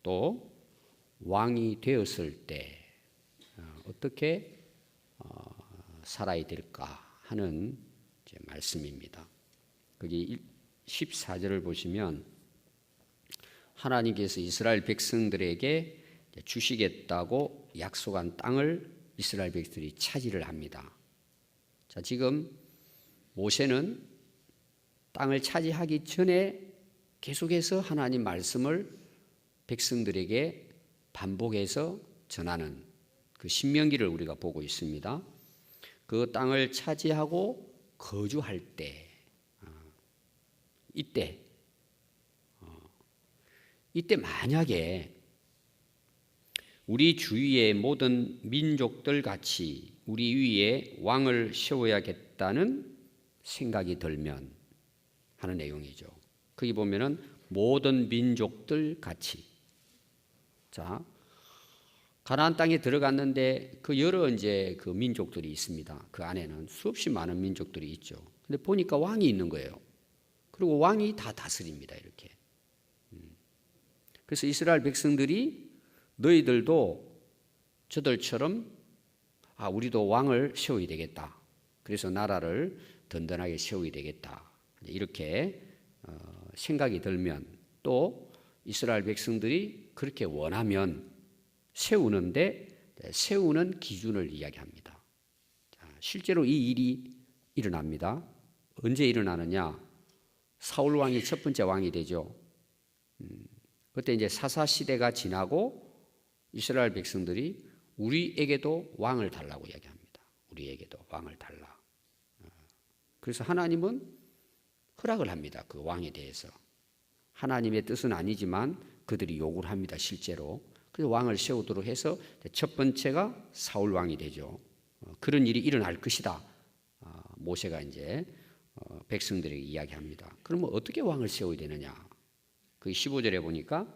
또 왕이 되었을 때 어떻게 살아야 될까 하는 말씀입니다. 거기 14절을 보시면 하나님께서 이스라엘 백성들에게 주시겠다고 약속한 땅을 이스라엘 백성들이 차지를 합니다. 자, 지금 모세는 땅을 차지하기 전에 계속해서 하나님 말씀을 백성들에게 반복해서 전하는 그 신명기를 우리가 보고 있습니다. 그 땅을 차지하고 거주할 때, 이때 만약에 우리 주위의 모든 민족들 같이 우리 위에 왕을 세워야겠다는 생각이 들면 하는 내용이죠. 거기 보면은 모든 민족들 같이. 자, 가나안 땅에 들어갔는데 그 여러 이제 그 민족들이 있습니다. 그 안에는 수없이 많은 민족들이 있죠. 근데 보니까 왕이 있는 거예요. 그리고 왕이 다 다스립니다. 이렇게. 그래서 이스라엘 백성들이 너희들도 저들처럼 우리도 왕을 세워야 되겠다. 그래서 나라를 든든하게 세워야 되겠다. 이렇게 생각이 들면 또 이스라엘 백성들이 그렇게 원하면 세우는데 세우는 기준을 이야기합니다. 실제로 이 일이 일어납니다. 언제 일어나느냐? 사울 왕이 첫 번째 왕이 되죠. 그때 이제 사사 시대가 지나고 이스라엘 백성들이 우리에게도 왕을 달라고 이야기합니다. 우리에게도 왕을 달라. 그래서 하나님은 허락을 합니다. 그 왕에 대해서. 하나님의 뜻은 아니지만 그들이 요구를 합니다. 실제로. 그래서 왕을 세우도록 해서 첫 번째가 사울 왕이 되죠. 그런 일이 일어날 것이다. 모세가 이제 백성들에게 이야기합니다. 그러면 어떻게 왕을 세워야 되느냐? 그 15절에 보니까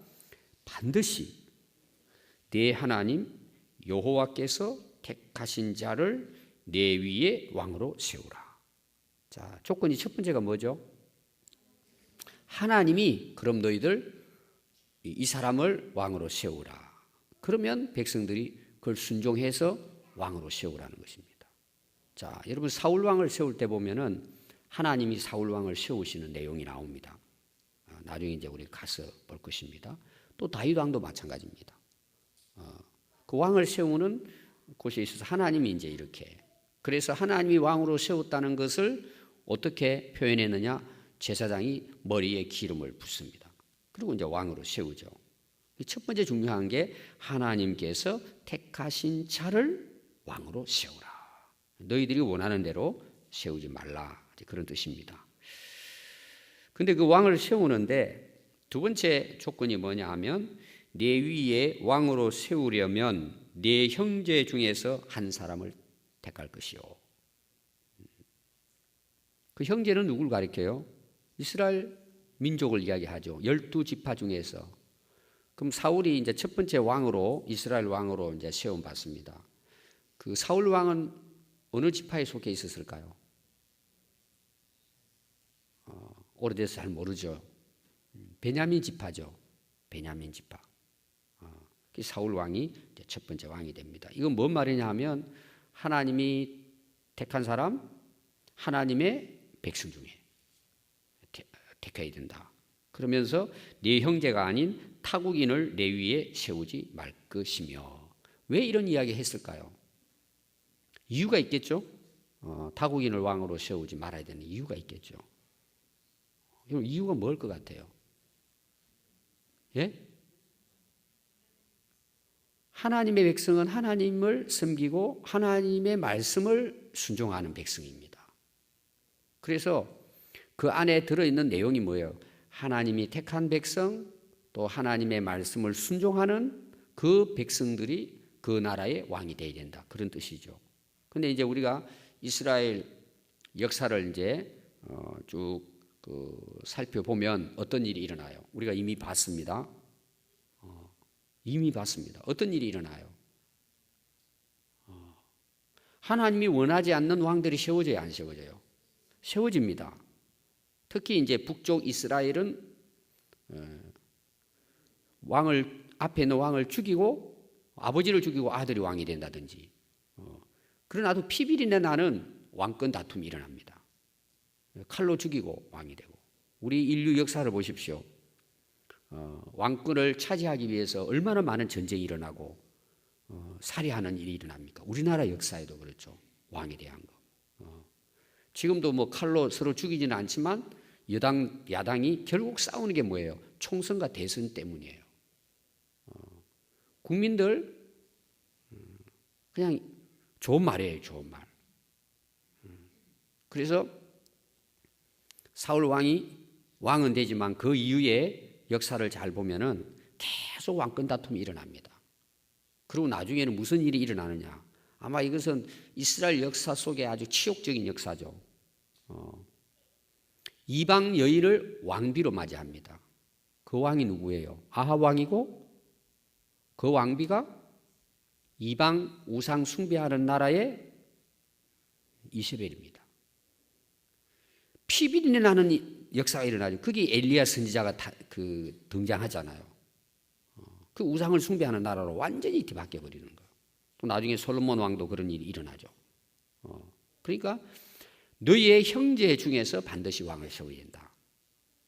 반드시 내 하나님 여호와께서 택하신 자를 내 위에 왕으로 세우라. 자, 조건이 첫 번째가 뭐죠? 하나님이 그럼 너희들 이 사람을 왕으로 세우라. 그러면 백성들이 그걸 순종해서 왕으로 세우라는 것입니다. 자, 여러분 사울 왕을 세울 때 보면은 하나님이 사울 왕을 세우시는 내용이 나옵니다. 나중에 이제 우리 가서 볼 것입니다. 또 다윗 왕도 마찬가지입니다. 그 왕을 세우는 곳에 있어서 하나님이 이제 이렇게. 그래서 하나님이 왕으로 세웠다는 것을 어떻게 표현했느냐? 제사장이 머리에 기름을 붓습니다. 그리고 이제 왕으로 세우죠. 첫 번째 중요한 게 하나님께서 택하신 자를 왕으로 세우라. 너희들이 원하는 대로 세우지 말라. 그런 뜻입니다. 근데 그 왕을 세우는데 두 번째 조건이 뭐냐 하면 내 위에 왕으로 세우려면 내 형제 중에서 한 사람을 택할 것이요. 그 형제는 누굴 가리켜요? 이스라엘 민족을 이야기하죠. 12지파 중에서. 그럼 사울이 이제 첫 번째 왕으로 이스라엘 왕으로 이제 세움 받습니다. 그 사울 왕은 어느 지파에 속해 있었을까요? 오래돼서 잘 모르죠. 베냐민 지파죠. 베냐민 지파. 사울 왕이 첫 번째 왕이 됩니다. 이건 뭔 말이냐 하면 하나님이 택한 사람, 하나님의 백성 중에 택해야 된다. 그러면서 네 형제가 아닌 타국인을 내 위에 세우지 말 것이며. 왜 이런 이야기 했을까요? 이유가 있겠죠. 타국인을 왕으로 세우지 말아야 되는 이유가 있겠죠. 이유가 뭘 것 같아요? 예? 하나님의 백성은 하나님을 섬기고 하나님의 말씀을 순종하는 백성입니다. 그래서 그 안에 들어있는 내용이 뭐예요? 하나님이 택한 백성, 또 하나님의 말씀을 순종하는 그 백성들이 그 나라의 왕이 되어야 된다. 그런 뜻이죠. 근데 이제 우리가 이스라엘 역사를 이제 쭉 살펴보면 어떤 일이 일어나요? 우리가 이미 봤습니다. 이미 봤습니다. 어떤 일이 일어나요? 하나님이 원하지 않는 왕들이 세워져요, 안 세워져요? 세워집니다. 특히 이제 북쪽 이스라엘은 왕을 앞에 있는 왕을 죽이고 아버지를 죽이고 아들이 왕이 된다든지. 그러나도 피비린내 나는 왕권 다툼이 일어납니다. 칼로 죽이고 왕이 되고. 우리 인류 역사를 보십시오. 왕권을 차지하기 위해서 얼마나 많은 전쟁이 일어나고 살해하는 일이 일어납니까? 우리나라 역사에도 그렇죠. 왕에 대한 거. 지금도 뭐 칼로 서로 죽이지는 않지만 여당, 야당이 결국 싸우는 게 뭐예요? 총선과 대선 때문이에요. 국민들 그냥 좋은 말이에요. 좋은 말. 그래서 사울 왕은 되지만 그 이후에 역사를 잘 보면은 계속 왕권 다툼이 일어납니다. 그리고 나중에는 무슨 일이 일어나느냐? 아마 이것은 이스라엘 역사 속에 아주 치욕적인 역사죠. 이방 여인을 왕비로 맞이합니다. 그 왕이 누구예요? 아합 왕이고 그 왕비가 이방 우상 숭배하는 나라의 이세벨입니다. 피비린내 나는 역사가 일어나죠. 거기 엘리야 선지자가 등장하잖아요. 그 우상을 숭배하는 나라로 완전히 뒤바뀌어 버리는 거예요. 또 나중에 솔로몬 왕도 그런 일이 일어나죠. 그러니까 너희의 형제 중에서 반드시 왕을 세워야 된다.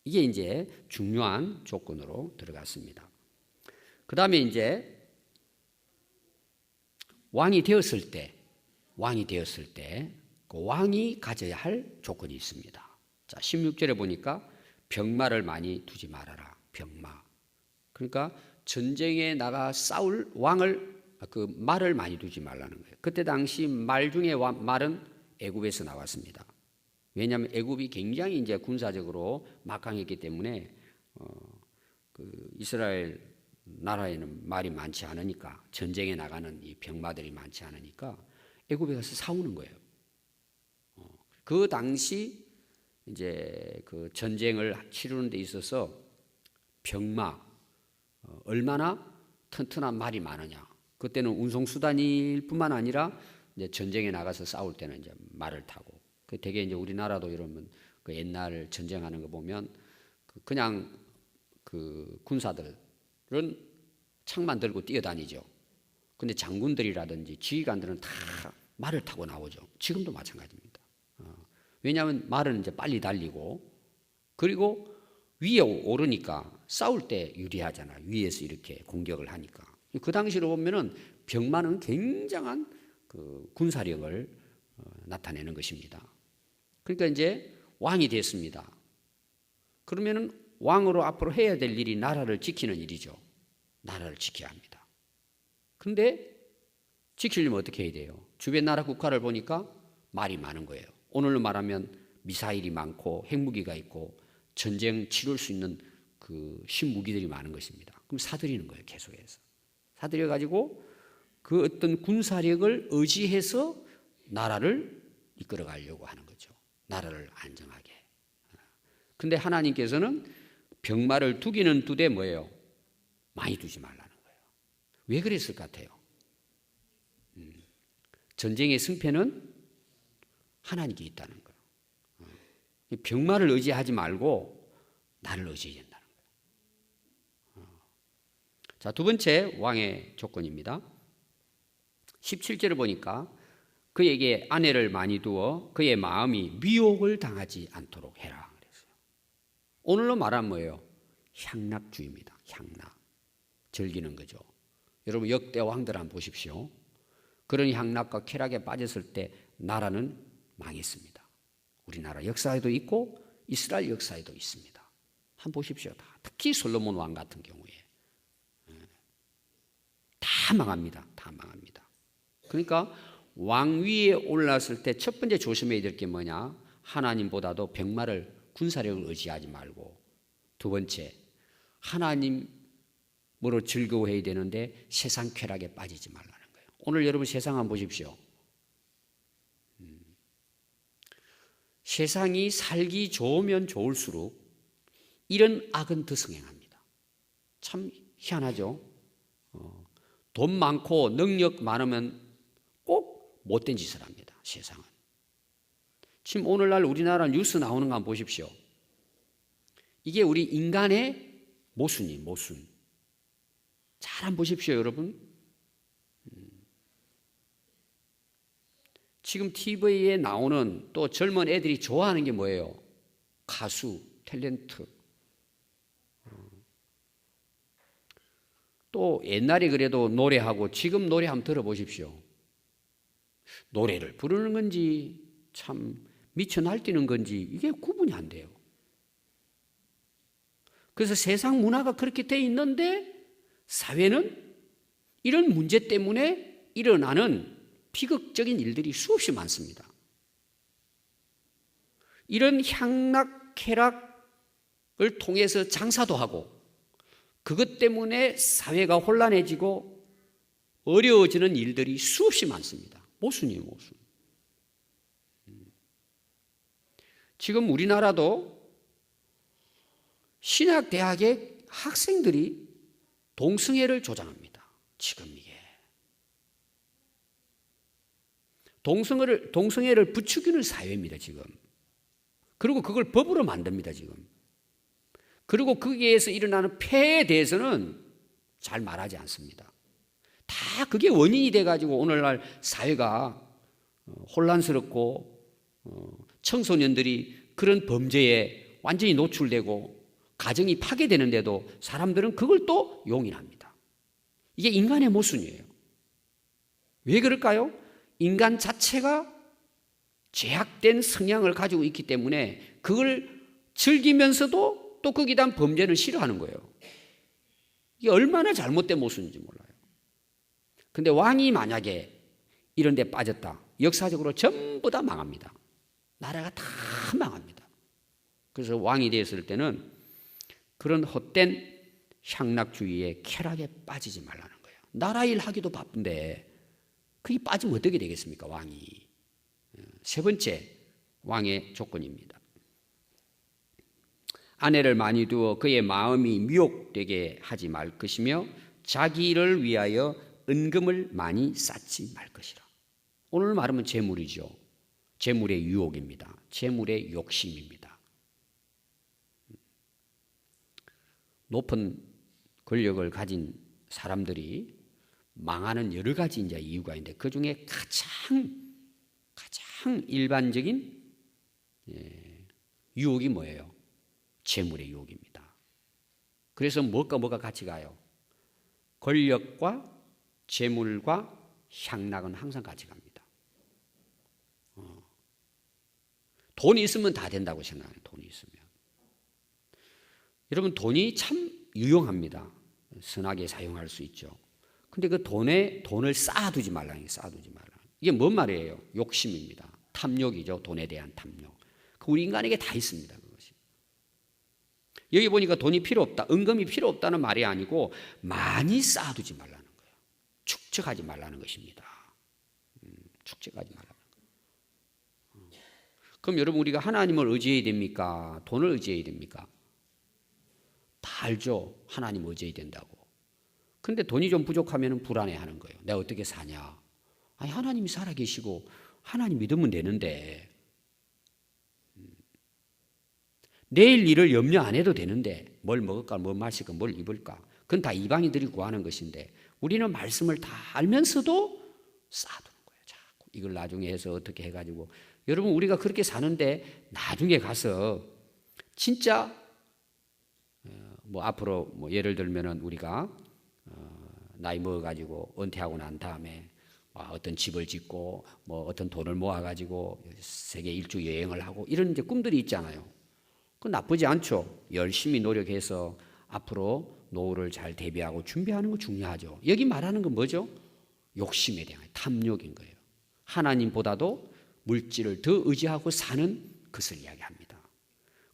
이게 이제 중요한 조건으로 들어갔습니다. 그 다음에 이제 왕이 되었을 때 그 왕이 가져야 할 조건이 있습니다. 자, 16절에 보니까 병마를 많이 두지 말아라. 병마. 그러니까 전쟁에 나가 싸울 왕을 그 말을 많이 두지 말라는 거예요. 그때 당시 말 중에 말은 애굽에서 나왔습니다. 왜냐하면 애굽이 굉장히 이제 군사적으로 막강했기 때문에 그 이스라엘 나라에는 말이 많지 않으니까 전쟁에 나가는 이 병마들이 많지 않으니까 애굽에 가서 싸우는 거예요. 그 당시 이제 그 전쟁을 치르는 데 있어서 병마 얼마나 튼튼한 말이 많으냐. 그때는 운송수단일 뿐만 아니라 이제 전쟁에 나가서 싸울 때는 이제 말을 타고. 그 되게 이제 우리나라도 이러면 그 옛날 전쟁하는 거 보면 그냥 그 군사들은 창만 들고 뛰어다니죠. 근데 장군들이라든지 지휘관들은 다 말을 타고 나오죠. 지금도 마찬가지입니다. 왜냐하면 말은 이제 빨리 달리고 그리고 위에 오르니까 싸울 때 유리하잖아요. 위에서 이렇게 공격을 하니까. 그 당시로 보면은 병마는 굉장한 그 군사력을 나타내는 것입니다. 그러니까 이제 왕이 됐습니다. 그러면은 왕으로 앞으로 해야 될 일이 나라를 지키는 일이죠. 나라를 지켜야 합니다. 그런데 지키려면 어떻게 해야 돼요? 주변 나라 국가를 보니까 말이 많은 거예요. 오늘로 말하면 미사일이 많고 핵무기가 있고 전쟁 치룰 수 있는 그 신무기들이 많은 것입니다. 그럼 사들이는 거예요. 계속해서. 사들여 가지고 그 어떤 군사력을 의지해서 나라를 이끌어 가려고 하는 거죠. 나라를 안정하게. 근데 하나님께서는 병마를 두기는 두되 뭐예요? 많이 두지 말라는 거예요. 왜 그랬을 것 같아요? 전쟁의 승패는 하나님께 있다는 거예요. 병마를 의지하지 말고 나를 의지해야 된다는 거예요. 자, 두 번째 왕의 조건입니다. 17절을 보니까 그에게 아내를 많이 두어 그의 마음이 미혹을 당하지 않도록 해라. 그랬어요. 오늘로 말하면 뭐예요? 향락주의입니다. 향락. 즐기는 거죠. 여러분 역대 왕들 한번 보십시오. 그런 향락과 쾌락에 빠졌을 때 나라는 망했습니다. 우리나라 역사에도 있고 이스라엘 역사에도 있습니다. 한번 보십시오. 특히 솔로몬 왕 같은 경우에 다 망합니다. 다 망합니다. 그러니까 왕위에 올랐을 때 첫 번째 조심해야 될 게 뭐냐? 하나님보다도 병마를 군사력을 의지하지 말고 두 번째 하나님으로 즐거워해야 되는데 세상 쾌락에 빠지지 말라는 거예요. 오늘 여러분 세상 한번 보십시오. 세상이 살기 좋으면 좋을수록 이런 악은 더 성행합니다. 참 희한하죠. 돈 많고 능력 많으면 꼭 못된 짓을 합니다. 세상은. 지금 오늘날 우리나라 뉴스 나오는 거 한번 보십시오. 이게 우리 인간의 모순이에요. 모순. 잘 한번 보십시오, 여러분. 지금 TV에 나오는 또 젊은 애들이 좋아하는 게 뭐예요? 가수, 탤런트. 또 옛날에 그래도 노래하고 지금 노래 한번 들어보십시오. 노래를 부르는 건지 참 미쳐 날뛰는 건지 이게 구분이 안 돼요. 그래서 세상 문화가 그렇게 돼 있는데 사회는 이런 문제 때문에 일어나는 비극적인 일들이 수없이 많습니다. 이런 향락쾌락을 통해서 장사도 하고 그것 때문에 사회가 혼란해지고 어려워지는 일들이 수없이 많습니다. 모순이에요, 모순. 지금 우리나라도 신학대학의 학생들이 동성애를 조장합니다. 지금 이게. 동성애를 부추기는 사회입니다, 지금. 그리고 그걸 법으로 만듭니다, 지금. 그리고 거기에서 일어나는 폐해에 대해서는 잘 말하지 않습니다. 다 그게 원인이 돼가지고 오늘날 사회가 혼란스럽고 청소년들이 그런 범죄에 완전히 노출되고 가정이 파괴되는데도 사람들은 그걸 또 용인합니다. 이게 인간의 모순이에요. 왜 그럴까요? 인간 자체가 죄악된 성향을 가지고 있기 때문에 그걸 즐기면서도 또 거기에 대한 범죄는 싫어하는 거예요. 이게 얼마나 잘못된 모순인지 몰라요. 근데 왕이 만약에 이런 데 빠졌다. 역사적으로 전부 다 망합니다. 나라가 다 망합니다. 그래서 왕이 되었을 때는 그런 헛된 향락주의의 쾌락에 빠지지 말라는 거예요. 나라 일 하기도 바쁜데 그게 빠지면 어떻게 되겠습니까, 왕이. 세 번째 왕의 조건입니다. 아내를 많이 두어 그의 마음이 미혹되게 하지 말 것이며 자기를 위하여 은금을 많이 쌓지 말 것이라. 오늘 말하면 재물이죠. 재물의 유혹입니다. 재물의 욕심입니다. 높은 권력을 가진 사람들이 망하는 여러 가지 이제 이유가 있는데 그 중에 가장 일반적인 유혹이 뭐예요? 재물의 유혹입니다. 그래서 뭐가 같이 가요? 권력과 재물과 향락은 항상 같이 갑니다. 돈이 있으면 다 된다고 생각해요. 돈이 있으면. 여러분, 돈이 참 유용합니다. 선하게 사용할 수 있죠. 근데 그 돈을 쌓아두지 말라는 게 쌓아두지 말라. 이게 뭔 말이에요? 욕심입니다. 탐욕이죠. 돈에 대한 탐욕. 우리 인간에게 다 있습니다. 그것이. 여기 보니까 돈이 필요 없다. 은금이 필요 없다는 말이 아니고 많이 쌓아두지 말라는 거예요. 축적하지 말라는 것입니다. 축적하지 말라는 거예요. 그럼 여러분, 우리가 하나님을 의지해야 됩니까? 돈을 의지해야 됩니까? 다 알죠. 하나님 의지해야 된다고. 근데 돈이 좀 부족하면 불안해하는 거예요. 내가 어떻게 사냐? 아니, 하나님이 살아계시고 하나님 믿으면 되는데 내일 일을 염려 안 해도 되는데 뭘 먹을까, 뭘 마실까, 뭘 입을까? 그건 다 이방인들이 구하는 것인데 우리는 말씀을 다 알면서도 쌓아두는 거예요. 자꾸 이걸 나중에 해서 어떻게 해가지고. 여러분, 우리가 그렇게 사는데 나중에 가서 진짜 뭐 앞으로 뭐 예를 들면은 우리가 나이 먹어가지고 은퇴하고 난 다음에 어떤 집을 짓고 뭐 어떤 돈을 모아가지고 세계 일주 여행을 하고 이런 이제 꿈들이 있잖아요. 그건 나쁘지 않죠. 열심히 노력해서 앞으로 노후를 잘 대비하고 준비하는 거 중요하죠. 여기 말하는 건 뭐죠? 욕심에 대한 탐욕인 거예요. 하나님보다도 물질을 더 의지하고 사는 것을 이야기합니다.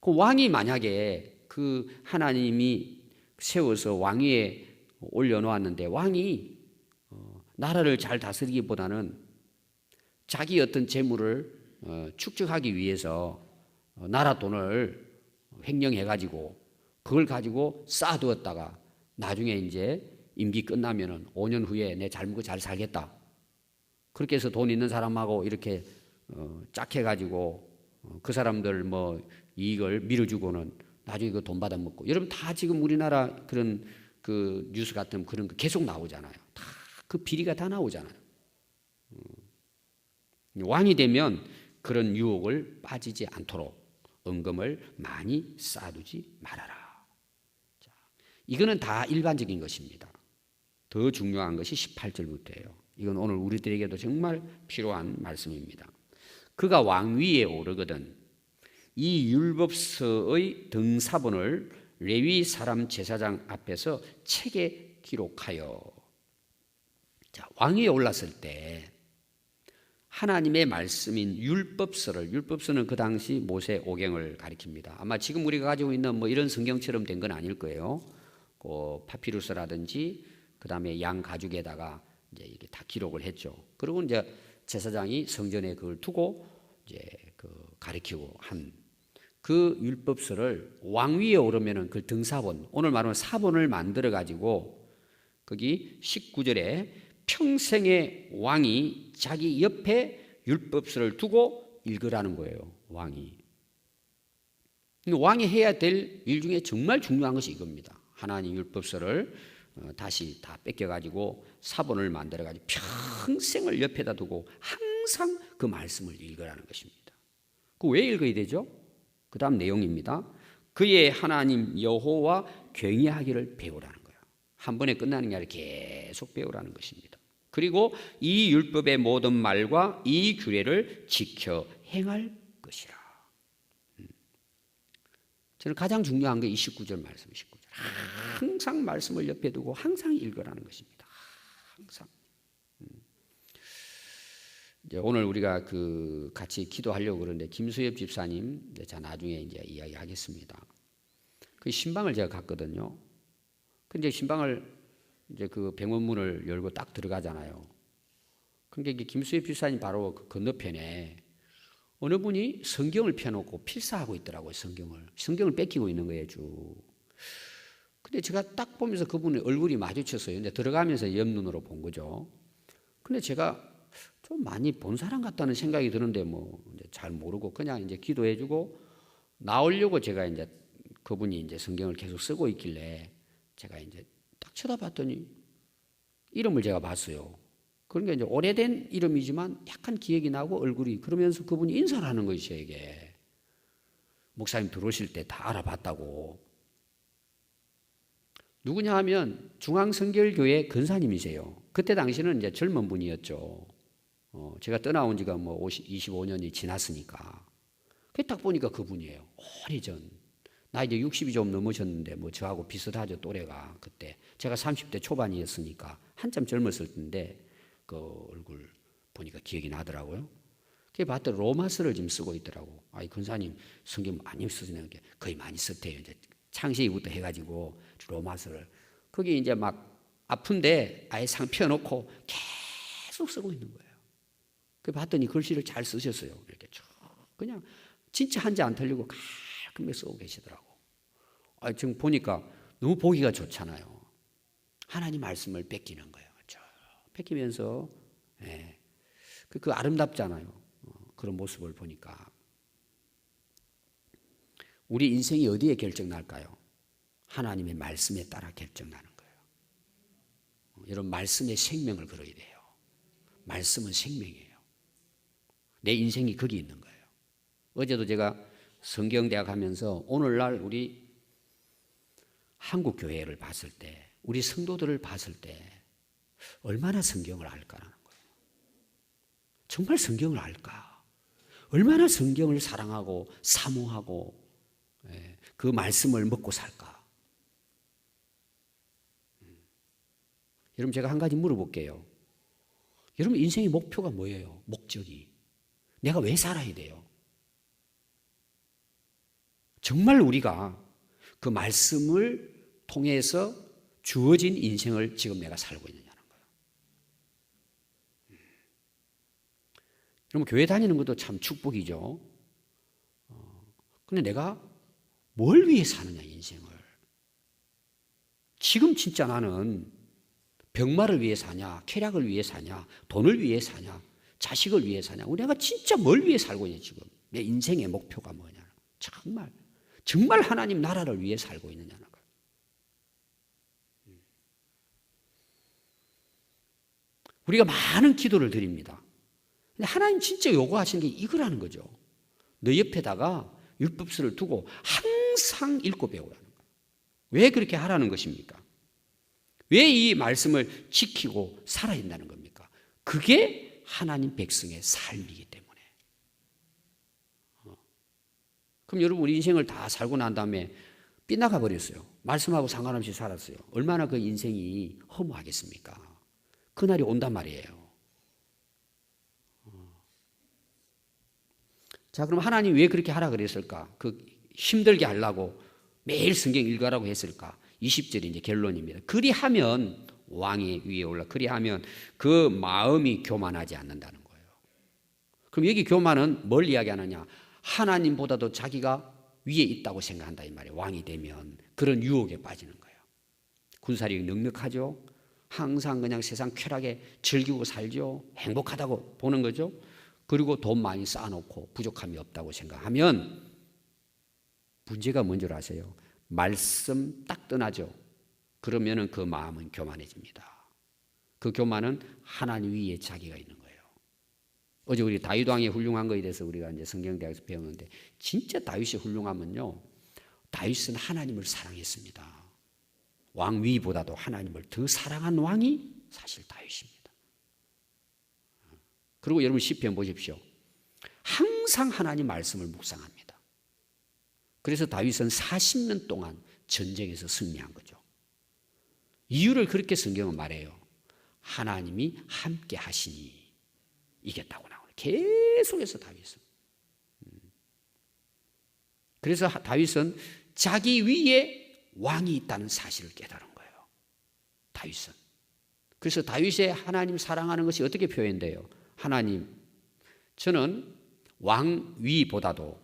그 왕이 만약에 그 하나님이 세워서 왕위에 올려놓았는데 왕이 나라를 잘 다스리기보다는 자기 어떤 재물을 축적하기 위해서 나라 돈을 횡령해가지고 그걸 가지고 쌓아두었다가 나중에 이제 임기 끝나면은 5년 후에 내 잘 먹고 잘 살겠다. 그렇게 해서 돈 있는 사람하고 이렇게 짝해가지고 그 사람들 뭐 이익을 밀어주고는 나중에 그 돈 받아먹고. 여러분 다 지금 우리나라 그런 그 뉴스 같은 그런 거 계속 나오잖아요. 다 그 비리가 다 나오잖아요. 왕이 되면 그런 유혹을 빠지지 않도록 은금을 많이 쌓아두지 말아라. 자, 이거는 다 일반적인 것입니다. 더 중요한 것이 18절부터예요. 이건 오늘 우리들에게도 정말 필요한 말씀입니다. 그가 왕위에 오르거든 이 율법서의 등사본을 레위 사람 제사장 앞에서 책에 기록하여. 자, 왕위에 올랐을 때 하나님의 말씀인 율법서는 그 당시 모세 오경을 가리킵니다. 아마 지금 우리가 가지고 있는 뭐 이런 성경처럼 된 건 아닐 거예요. 그 파피루스라든지 그 다음에 양 가죽에다가 이제 이렇게 다 기록을 했죠. 그리고 이제 제사장이 성전에 그걸 두고 이제 그 가리키고 한 그 율법서를 왕위에 오르면은 그 등사본, 오늘 말하면 사본을 만들어 가지고 거기 19절에 평생의 왕이 자기 옆에 율법서를 두고 읽으라는 거예요. 왕이 해야 될 일 중에 정말 중요한 것이 이겁니다. 하나님 율법서를 다시 다 뺏겨가지고 사본을 만들어가지고 평생을 옆에다 두고 항상 그 말씀을 읽으라는 것입니다. 그 왜 읽어야 되죠? 그 다음 내용입니다. 그의 하나님 여호와 경외하기를 배우라는 거예요. 한 번에 끝나는 게 아니라 계속 배우라는 것입니다. 그리고 이 율법의 모든 말과 이 규례를 지켜 행할 것이라. 저는 가장 중요한 게 29절 말씀, 19절. 항상 말씀을 옆에 두고 항상 읽으라는 것입니다. 항상. 이제 오늘 우리가 그 같이 기도하려고 그러는데 김수엽 집사님, 자 나중에 이제 이야기하겠습니다. 그 신방을 제가 갔거든요. 근데 신방을 이제 그 병원문을 열고 딱 들어가잖아요. 근데 이게 김수엽 집사님 바로 그 건너편에 어느 분이 성경을 펴놓고 필사하고 있더라고요. 성경을 뺏기고 있는 거예요, 쭉. 근데 제가 딱 보면서 그분의 얼굴이 마주쳤어요. 근데 들어가면서 옆눈으로 본 거죠. 근데 제가 좀 많이 본 사람 같다는 생각이 드는데 뭐 잘 모르고 그냥 이제 기도해주고 나오려고 제가 이제 그분이 이제 성경을 계속 쓰고 있길래 제가 이제 딱 쳐다봤더니 이름을 제가 봤어요. 그러니까 이제 오래된 이름이지만 약간 기억이 나고 얼굴이 그러면서 그분이 인사를 하는 거예요, 저에게. 목사님 들어오실 때 다 알아봤다고. 누구냐 하면 중앙성결교회 근사님이세요. 그때 당시는 이제 젊은 분이었죠. 제가 떠나온 지가 뭐 25년이 지났으니까. 딱 보니까 그분이에요. 오래전. 나 이제 60이 좀 넘으셨는데 뭐 저하고 비슷하죠, 또래가. 그때 제가 30대 초반이었으니까 한참 젊었을 텐데 그 얼굴 보니까 기억이 나더라고요. 그게 봤더니 로마서를 지금 쓰고 있더라고. 아이 근사님 성경 많이 쓰시는 게 거의 많이 썼대요. 이제 창세기부터 해가지고 로마서를 거기 이제 막 아픈데 아예 상 펴놓고 계속 쓰고 있는 거예요. 그 봤더니 글씨를 잘 쓰셨어요. 이렇게 쭉 그냥 진짜 한 字안 틀리고 깔끔하게 쓰고 계시더라고. 아 지금 보니까 너무 보기가 좋잖아요. 하나님 말씀을 뺏기는 거예요. 쭉 뺏기면서 예. 그 아름답잖아요. 그런 모습을 보니까 우리 인생이 어디에 결정날까요? 하나님의 말씀에 따라 결정나는 거예요. 여러분 말씀에 생명을 걸어야 돼요. 말씀은 생명이에요. 내 인생이 거기 있는 거예요. 어제도 제가 성경대학 하면서 오늘날 우리 한국 교회를 봤을 때 우리 성도들을 봤을 때 얼마나 성경을 알까라는 거예요. 정말 성경을 알까? 얼마나 성경을 사랑하고 사모하고 그 말씀을 먹고 살까? 여러분 제가 한 가지 물어볼게요. 여러분 인생의 목표가 뭐예요? 목적이. 내가 왜 살아야 돼요? 정말 우리가 그 말씀을 통해서 주어진 인생을 지금 내가 살고 있느냐는 거예요. 여러분 교회 다니는 것도 참 축복이죠. 근데 내가 뭘 위해 사느냐 인생을. 지금 진짜 나는 병마를 위해 사냐, 쾌락을 위해 사냐, 돈을 위해 사냐, 자식을 위해 사냐. 내가 진짜 뭘 위해 살고 있냐 지금. 내 인생의 목표가 뭐냐. 정말 하나님 나라를 위해 살고 있느냐는 거예요. 우리가 많은 기도를 드립니다. 근데 하나님 진짜 요구하시는 게 이거라는 거죠. 너 옆에다가 율법서를 두고 항상 읽고 배우라는 거예요. 왜 그렇게 하라는 것입니까? 왜 이 말씀을 지키고 살아야 된다는 겁니까? 그게 하나님 백성의 삶이기 때문에. 그럼 여러분, 우리 인생을 다 살고 난 다음에 삐나가 버렸어요. 말씀하고 상관없이 살았어요. 얼마나 그 인생이 허무하겠습니까? 그날이 온단 말이에요. 자, 그럼 하나님 왜 그렇게 하라 그랬을까? 그 힘들게 하려고 매일 성경 읽으라고 했을까? 20절이 이제 결론입니다. 그리하면 왕이 위에 올라 그리하면 그 마음이 교만하지 않는다는 거예요. 그럼 여기 교만은 뭘 이야기하느냐? 하나님보다도 자기가 위에 있다고 생각한다 이 말이에요. 왕이 되면 그런 유혹에 빠지는 거예요. 군사력이 넉넉하죠. 항상 그냥 세상 쾌락에 즐기고 살죠. 행복하다고 보는 거죠. 그리고 돈 많이 쌓아놓고 부족함이 없다고 생각하면 문제가 뭔지 아세요? 말씀 딱 떠나죠. 그러면은 그 마음은 교만해집니다. 그 교만은 하나님 위에 자기가 있는 거예요. 어제 우리 다윗 왕이 훌륭한 거에 대해서 우리가 이제 성경대학에서 배웠는데, 진짜 다윗이 훌륭하면요, 다윗은 하나님을 사랑했습니다. 왕 위보다도 하나님을 더 사랑한 왕이 사실 다윗입니다. 그리고 여러분 시편 보십시오. 항상 하나님 말씀을 묵상합니다. 그래서 다윗은 40년 동안 전쟁에서 승리한 거죠. 이유를 그렇게 성경은 말해요. 하나님이 함께 하시니 이겼다고 나오네. 계속해서 다윗은. 그래서 다윗은 자기 위에 왕이 있다는 사실을 깨달은 거예요. 다윗은. 그래서 다윗의 하나님 사랑하는 것이 어떻게 표현돼요? 하나님, 저는 왕 위보다도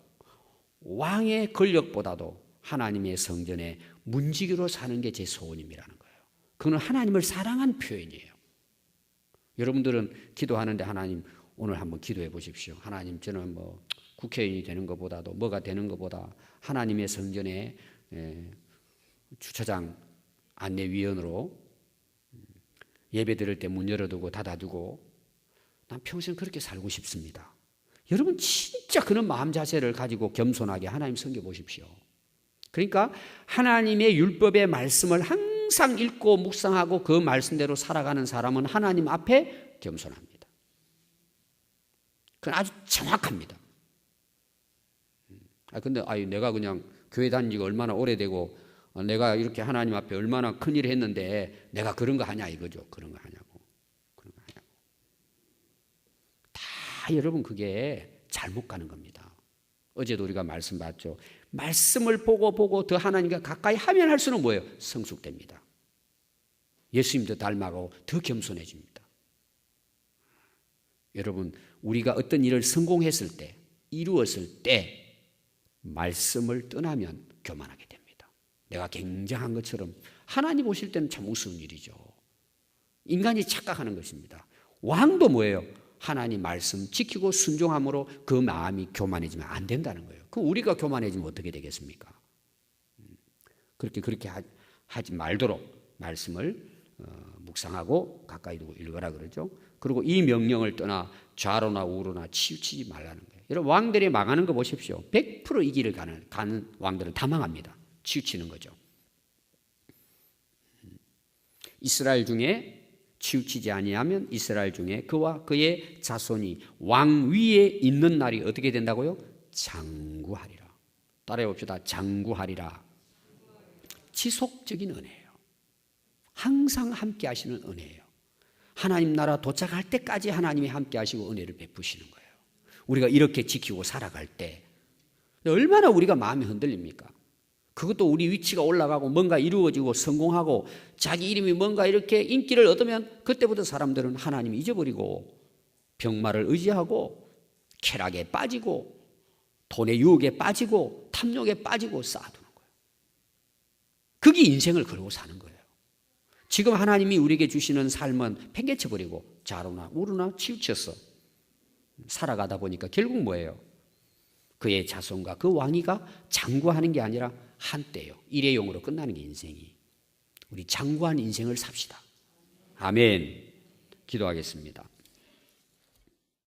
왕의 권력보다도 하나님의 성전에 문지기로 사는 게 제 소원임이라는 거예요. 그건 하나님을 사랑한 표현이에요. 여러분들은 기도하는데 하나님 오늘 한번 기도해 보십시오. 하나님, 저는 뭐 국회의원이 되는 것보다도 뭐가 되는 것보다 하나님의 성전에 주차장 안내위원으로 예배 드릴 때 문 열어두고 닫아두고 난 평생 그렇게 살고 싶습니다. 여러분 진짜 그런 마음 자세를 가지고 겸손하게 하나님 섬겨보십시오. 그러니까 하나님의 율법의 말씀을 항상 읽고 묵상하고 그 말씀대로 살아가는 사람은 하나님 앞에 겸손합니다. 그건 아주 정확합니다. 근데 내가 그냥 교회 다닌 지가 얼마나 오래되고 내가 이렇게 하나님 앞에 얼마나 큰일을 했는데 내가 그런 거 하냐 이거죠. 그런 거 하냐고. 다 여러분 그게 잘못 가는 겁니다. 어제도 우리가 말씀 봤죠. 말씀을 보고 더 하나님과 가까이 하면 할수록 뭐예요? 성숙됩니다. 예수님도 닮아가고 더 겸손해집니다. 여러분, 우리가 어떤 일을 성공했을 때, 이루었을 때 말씀을 떠나면 교만하게 됩니다. 내가 굉장한 것처럼 하나님 오실 때는 참 우스운 일이죠. 인간이 착각하는 것입니다. 왕도 뭐예요? 하나님 말씀 지키고 순종함으로 그 마음이 교만해지면 안 된다는 거예요. 그럼 우리가 교만해지면 어떻게 되겠습니까? 그렇게 하지 말도록 말씀을 묵상하고 가까이 두고 읽으라 그러죠. 그리고 이 명령을 떠나 좌로나 우로나 치우치지 말라는 거예요. 여러분 왕들이 망하는 거 보십시오. 100% 이 길을 가는 왕들은 다 망합니다. 치우치는 거죠. 이스라엘 중에 치우치지 아니하면 이스라엘 중에 그와 그의 자손이 왕 위에 있는 날이 어떻게 된다고요? 장구하리라. 따라해 봅시다. 장구하리라. 지속적인 은혜예요. 항상 함께 하시는 은혜예요. 하나님 나라 도착할 때까지 하나님이 함께 하시고 은혜를 베푸시는 거예요. 우리가 이렇게 지키고 살아갈 때 얼마나 우리가 마음이 흔들립니까? 그것도 우리 위치가 올라가고 뭔가 이루어지고 성공하고 자기 이름이 뭔가 이렇게 인기를 얻으면 그때부터 사람들은 하나님 잊어버리고 병마를 의지하고 쾌락에 빠지고 돈의 유혹에 빠지고 탐욕에 빠지고 쌓아두는 거예요. 그게 인생을 걸고 사는 거예요. 지금 하나님이 우리에게 주시는 삶은 팽개쳐버리고 좌로나 우로나 치우쳐서 살아가다 보니까 결국 뭐예요? 그의 자손과 그 왕위가 장구하는 게 아니라 한때요. 일회용으로 끝나는 게 인생이. 우리 장구한 인생을 삽시다. 아멘. 기도하겠습니다.